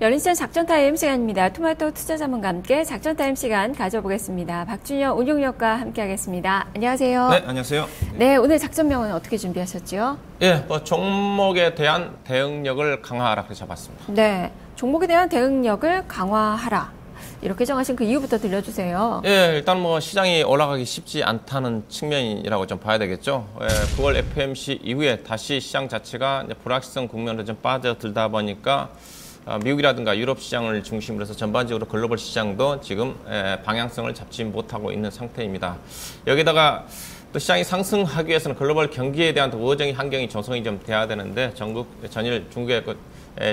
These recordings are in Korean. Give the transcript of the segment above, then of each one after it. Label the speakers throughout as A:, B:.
A: 열린시장 작전타임 시간입니다. 토마토 투자자문과 함께 작전타임 시간 가져보겠습니다. 박준영 운용역과 함께하겠습니다. 안녕하세요.
B: 네, 안녕하세요.
A: 네, 오늘 작전명은 어떻게 준비하셨죠?
B: 예, 종목에 대한 대응력을 강화하라 그렇게 잡았습니다.
A: 네, 종목에 대한 대응력을 강화하라. 이렇게 정하신 그 이유부터 들려주세요.
B: 예, 일단 시장이 올라가기 쉽지 않다는 측면이라고 좀 봐야 되겠죠. 예, 9월 FOMC 이후에 다시 시장 자체가 이제 불확실성 국면으로 좀 빠져들다 보니까 미국이라든가 유럽 시장을 중심으로 해서 전반적으로 글로벌 시장도 지금 방향성을 잡지 못하고 있는 상태입니다. 여기다가 또 시장이 상승하기 위해서는 글로벌 경기에 대한 우호적인 환경이 조성이 좀 돼야 되는데 전일 중국의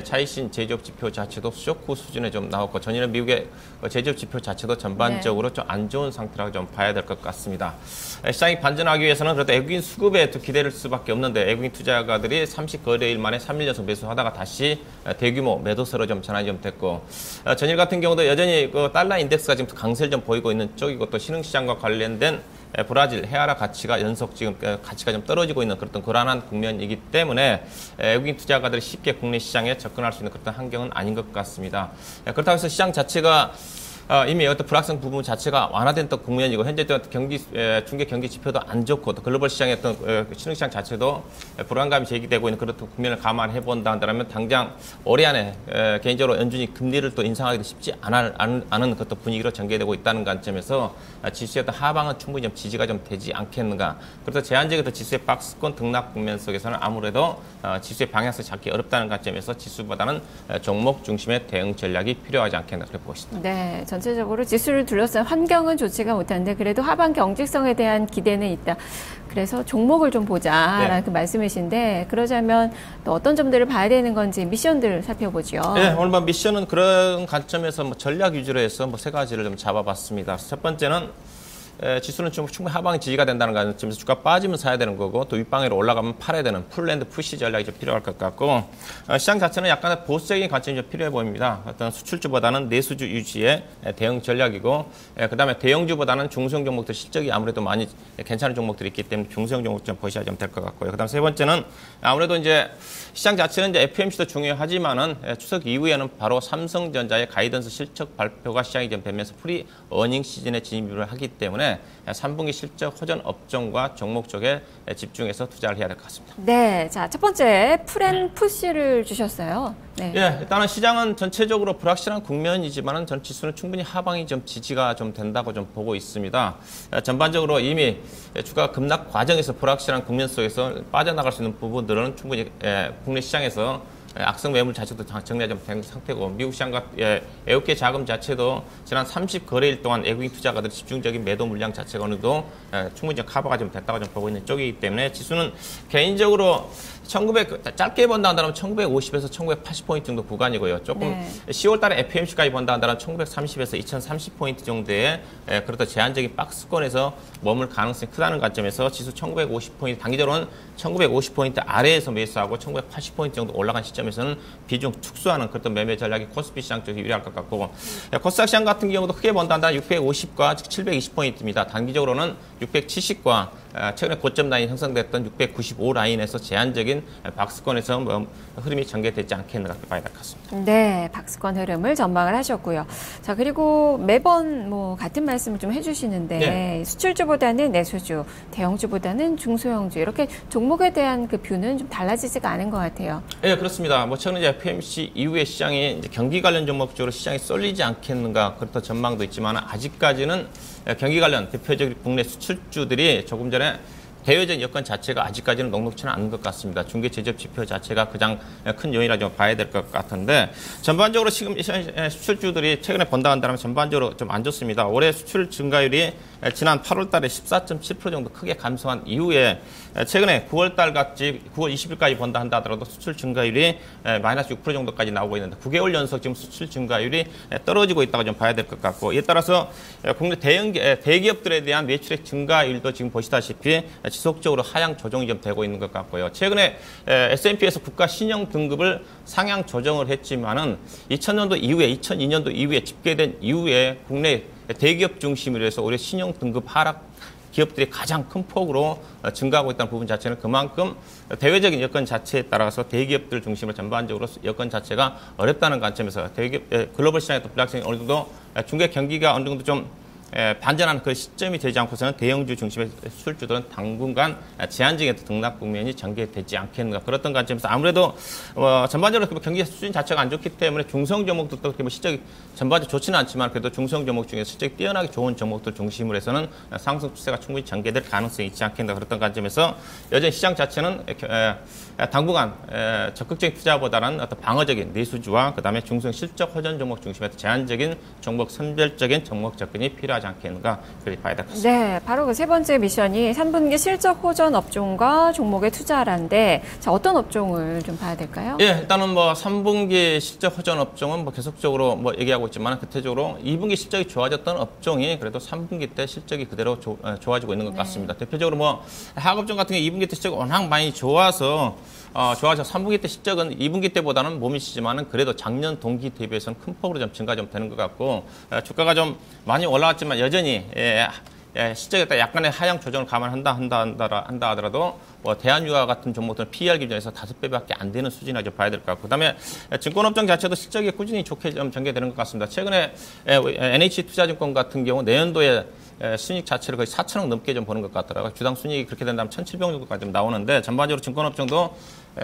B: 차이신 제조업 지표 자체도 쇼크 수준에 좀 나왔고 전일은 미국의 제조업 지표 자체도 전반적으로 좀 안 좋은 상태라고 좀 봐야 될 것 같습니다. 시장이 반전하기 위해서는 그래도 외국인 수급에 또 기대를 수밖에 없는데 외국인 투자가들이 30거래일 만에 3일 연속 매수하다가 다시 대규모 매도세로 좀 전환이 좀 됐고 전일 같은 경우도 여전히 그 달러 인덱스가 지금 강세를 좀 보이고 있는 쪽이고 또 신흥시장과 관련된 브라질 헤아라 가치가 연속 지금 가치가 좀 떨어지고 있는 그런 불안한 국면이기 때문에 외국인 투자가들이 쉽게 국내 시장에 접근할 수 있는 그런 환경은 아닌 것 같습니다. 그렇다고 해서 시장 자체가 이미 어떤 불확실성 부분 자체가 완화된 또 국면이고 현재 또 중개 경기 지표도 안 좋고 또 글로벌 시장의 어떤 신흥시장 자체도 불안감이 제기되고 있는 그런 국면을 감안해 본다 한다면 당장 올해 안에 개인적으로 연준이 금리를 또 인상하기도 쉽지 않은 그런 분위기로 전개되고 있다는 관점에서 지수의 어떤 하방은 충분히 좀 지지가 좀 되지 않겠는가. 그래서 제한적인 지수의 박스권 등락 국면 속에서는 아무래도 지수의 방향성을 잡기 어렵다는 관점에서 지수보다는 종목 중심의 대응 전략이 필요하지 않겠나 그렇게 보고 있습니다.
A: 네. 전체적으로 지수를 둘러싼 환경은 좋지가 못한데 그래도 하반 경직성에 대한 기대는 있다. 그래서 종목을 좀 보자라는 그 말씀이신데 그러자면 또 어떤 점들을 봐야 되는 건지 미션들을 살펴보죠.
B: 네, 오늘 미션은 그런 관점에서 전략 위주로 해서 세 가지를 좀 잡아봤습니다. 첫 번째는 지수는 충분히 하방이 지지가 된다는 관점에서 주가 빠지면 사야 되는 거고 또 윗방으로 올라가면 팔아야 되는 풀랜드 푸시 전략이 좀 필요할 것 같고 시장 자체는 약간 보수적인 관점이 좀 필요해 보입니다. 어떤 수출주보다는 내수주 유지의 대응 전략이고 그다음에 대형주보다는 중소형 종목들 실적이 아무래도 많이 괜찮은 종목들이 있기 때문에 중소형 종목 좀 보셔야 좀 될 것 같고요. 그다음 세 번째는 아무래도 이제 시장 자체는 이제 FOMC도 중요하지만은 추석 이후에는 바로 삼성전자의 가이던스 실적 발표가 시장이 좀 되면서 프리 어닝 시즌에 진입을 하기 때문에 3분기 실적 호전 업종과 종목 쪽에 집중해서 투자를 해야 될 것 같습니다.
A: 네, 자, 첫 번째 풀앤 푸시를 주셨어요. 네.
B: 예, 일단은 시장은 전체적으로 불확실한 국면이지만은 전 지수는 충분히 하방이 좀 지지가 좀 된다고 좀 보고 있습니다. 전반적으로 이미 주가 급락 과정에서 불확실한 국면 속에서 빠져나갈 수 있는 부분들은 충분히 국내 시장에서 악성 매물 자체도 정리가 좀 된 상태고 미국 시장과 외국계 자금 자체도 지난 30거래일 동안 외국인 투자가들 집중적인 매도 물량 자체가 어느 정도 충분히 커버가 좀 됐다고 좀 보고 있는 쪽이기 때문에 지수는 개인적으로 짧게 본다 한다면 1950에서 1980포인트 정도 구간이고요. 조금 10월 달에 FOMC까지 본다 한다면 1930에서 2030포인트 정도의 그렇다 제한적인 박스권에서 머물 가능성이 크다는 관점에서 지수 1950포인트 단기적으로는 1950포인트 아래에서 매수하고 1980포인트 정도 올라간 시점에서는 비중 축소하는 그런 매매 전략이 코스피 시장 쪽이 유리할 것 같고 코스닥 시장 같은 경우도 크게 본다 한다면 650과 720포인트입니다. 단기적으로는 670과 최근에 고점 라인 형성됐던 695 라인에서 제한적인 박스권에서 흐름이 전개되지 않겠는가 봐야 될 것 같습니다.
A: 네, 박스권 흐름을 전망을 하셨고요. 자, 그리고 매번 같은 말씀을 좀 해주시는데 수출주보다는 내수주, 대형주보다는 중소형주 이렇게 종목에 대한 그 뷰는 좀 달라지지가 않은 것 같아요.
B: 네, 그렇습니다. 최근 이제 FOMC 이후에 시장이 이제 경기 관련 종목 쪽으로 시장이 쏠리지 않겠는가 그렇다 전망도 있지만 아직까지는 경기 관련 대표적인 국내 수출주들이 조금 전에 대외적인 여건 자체가 아직까지는 녹록치는 않은 것 같습니다. 중개 제조업 지표 자체가 가장 큰 요인이라 좀 봐야 될 것 같은데 전반적으로 지금 수출주들이 최근에 본다 한다면 전반적으로 좀 안 좋습니다. 올해 수출 증가율이 지난 8월 달에 14.7% 정도 크게 감소한 이후에 최근에 9월 달 같이 9월 20일까지 본다 한다 하더라도 수출 증가율이 마이너스 6% 정도까지 나오고 있는데 9개월 연속 지금 수출 증가율이 떨어지고 있다고 좀 봐야 될 것 같고 이에 따라서 국내 대기업들에 대한 매출액 증가율도 지금 보시다시피 지속적으로 하향 조정이 좀 되고 있는 것 같고요. 최근에 S&P에서 국가 신용 등급을 상향 조정을 했지만은 2000년도 이후에 2002년도 이후에 집계된 이후에 국내 대기업 중심으로 해서 올해 신용 등급 하락 기업들이 가장 큰 폭으로 증가하고 있다는 부분 자체는 그만큼 대외적인 여건 자체에 따라서 대기업들 중심으로 전반적으로 여건 자체가 어렵다는 관점에서 대기업 글로벌 시장의 또 불확실성이 어느 정도 중개 경기가 어느 정도 좀 반전하는 그 시점이 되지 않고서는 대형주 중심의 수출주들은 당분간 제한적인 등락 국면이 전개되지 않겠는가. 그렇던 관점에서 아무래도 전반적으로 경기 수준 자체가 안 좋기 때문에 중성 종목들도 그렇게 뭐 실적이 전반적으로 좋지는 않지만 그래도 중성 종목 중에 실적이 뛰어나게 좋은 종목들 중심으로 해서는 상승 추세가 충분히 전개될 가능성이 있지 않겠는가. 그렇던 관점에서 여전히 시장 자체는 당분간 적극적인 투자보다는 어떤 방어적인 내수주와 그다음에 중성 실적 호전 종목 중심에서 제한적인 종목 선별적인 종목 접근이 필요하지 않겠는가 그렇게 봐야 될 것 같습니다.
A: 네, 바로 그 세 번째 미션이 3분기 실적 호전 업종과 종목에 투자하라인데 자, 어떤 업종을 좀 봐야 될까요?
B: 예, 일단은 뭐 3분기 실적 호전 업종은 뭐 계속적으로 뭐 얘기하고 있지만 대체적으로 2분기 실적이 좋아졌던 업종이 그래도 3분기 때 실적이 그대로 좋아지고 있는 것 같습니다. 대표적으로 뭐 화학업종 같은 게 2분기 때 실적이 워낙 많이 좋아서 3분기 때 실적은 2분기 때보다는 몸이 시지만은 그래도 작년 동기 대비해서는 큰 폭으로 좀 증가 좀 되는 것 같고 주가가 좀 많이 올라왔지만 여전히 실적에 따라 약간의 하향 조정을 감안한다 하더라도 뭐 대한유화 같은 종목들은 PER 기준에서 5배밖에 안 되는 수준이라 좀 봐야 될 것 같고 그다음에 증권업종 자체도 실적이 꾸준히 좋게 좀 전개되는 것 같습니다. 최근에 NH투자증권 같은 경우 내년도에 순이익 자체를 거의 4천억 넘게 좀 보는 것 같더라고요. 주당 순이익이 그렇게 된다면 1,700억 정도까지 좀 나오는데 전반적으로 증권업종도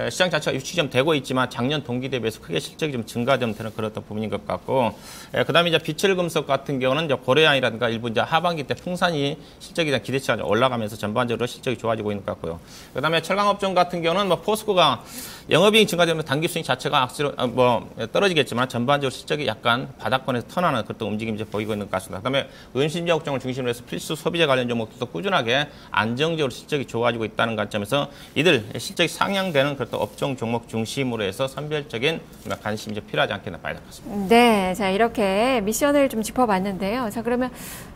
B: 시장 자체가 유치 좀 되고 있지만 작년 동기 대비해서 크게 실적이 좀 증가 좀 되는 그런 부분인 것 같고 그다음에 이제 비철금속 같은 경우는 이제 고려양이라든가 일부 이제 하반기 때 풍산이 실적이 기대치가 올라가면서 전반적으로 실적이 좋아지고 있는 것 같고요. 그다음에 철강업종 같은 경우는 뭐 포스코가 영업이익 증가되면 단기 수익 자체가 악재로 떨어지겠지만 전반적으로 실적이 약간 바닥권에서 턴하는 그런 움직임이 이제 보이고 있는 것 같습니다. 그다음에 은신제 업종을 중심으로 해서 필수 소비재 관련 종목들도 꾸준하게 안정적으로 실적이 좋아지고 있다는 관점에서 이들 실적이 상향되는 그런 업종 종목 중심으로 해서 선별적인 관심이 좀 필요하지 않겠나 봐야 될 것 같습니다.
A: 네, 자 이렇게 미션을 좀 짚어봤는데요. 자 그러면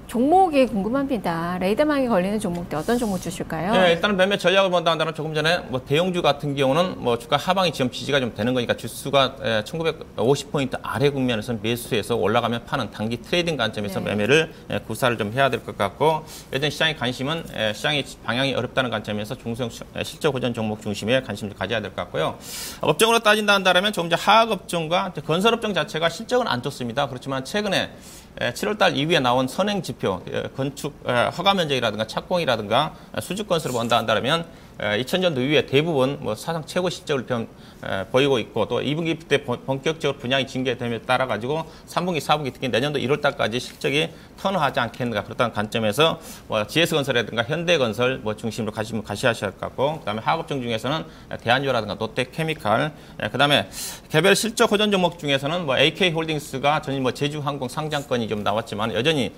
A: 종목이 궁금합니다. 레이더망에 걸리는 종목들 어떤 종목 주실까요?
B: 네, 일단은 매매 전략을 본다면 조금 전에 뭐 대형주 같은 경우는 뭐 주가 하방이 지금 지지가 좀 되는 거니까 주수가 1950포인트 아래 국면에서 매수해서 올라가면 파는 단기 트레이딩 관점에서 매매를 구사를 좀 해야 될 것 같고 여전히 시장의 관심은 시장의 방향이 어렵다는 관점에서 중소형 실적 호전 종목 중심에 관심을 가져야 될 것 같고요. 업종으로 따진다 한다면 조금 전 하학업종과 건설업종 자체가 실적은 안 좋습니다. 그렇지만 최근에 7월달 이후에 나온 선행 지표, 건축 허가 면적이라든가 착공이라든가 수주 건수를 본다 한다면 2000년도 이후에 대부분 뭐 사상 최고 실적을 보이고 있고 또 2분기 때 본격적으로 분양이 증개됨에 따라 가지고 3분기, 4분기 특히 내년도 1월달까지 실적이 턴하지 않겠는가 그렇다는 관점에서 뭐 GS건설이라든가 현대건설 뭐 중심으로 가셔야 할 것 같고 그다음에 하업종 중에서는 대한유라든가 롯데케미칼 그다음에 개별 실적 호전 종목 중에서는 뭐 AK홀딩스가 전일 뭐 제주항공 상장건이 좀 나왔지만 여전히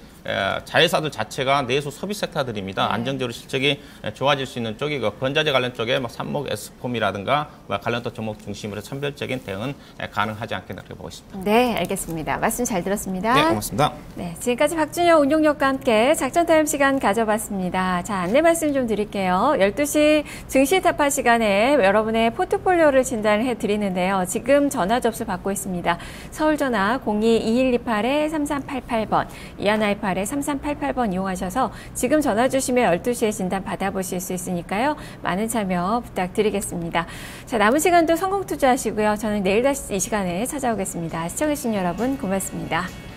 B: 자회사들 자체가 내수 소비 섹터들입니다. 안정적으로 실적이 좋아질 수 있는 쪽이고 건자재 관련 쪽에 뭐 삼목, 에스폼이라든가 뭐 관련 또 종목 중심으로 선별적인 대응은 가능하지 않겠나 그렇게 보고 있습니다.
A: 네, 알겠습니다. 말씀 잘 들었습니다.
B: 네, 고맙습니다.
A: 네, 지금까지 박준영 운용력과 함께 작전타임 시간 가져봤습니다. 자, 안내 말씀 좀 드릴게요. 12시 증시 타파 시간에 여러분의 포트폴리오를 진단해 드리는데요. 지금 전화 접수 받고 있습니다. 서울 전화 02-2128-3388번, 2128-3388번 이용하셔서 지금 전화 주시면 12시에 진단 받아보실 수 있으니까요. 많은 참여 부탁드리겠습니다. 자, 남은 시간도 성공 투자하시고요. 저는 내일 다시 이 시간에 찾아오겠습니다. 시청해주신 여러분 고맙습니다.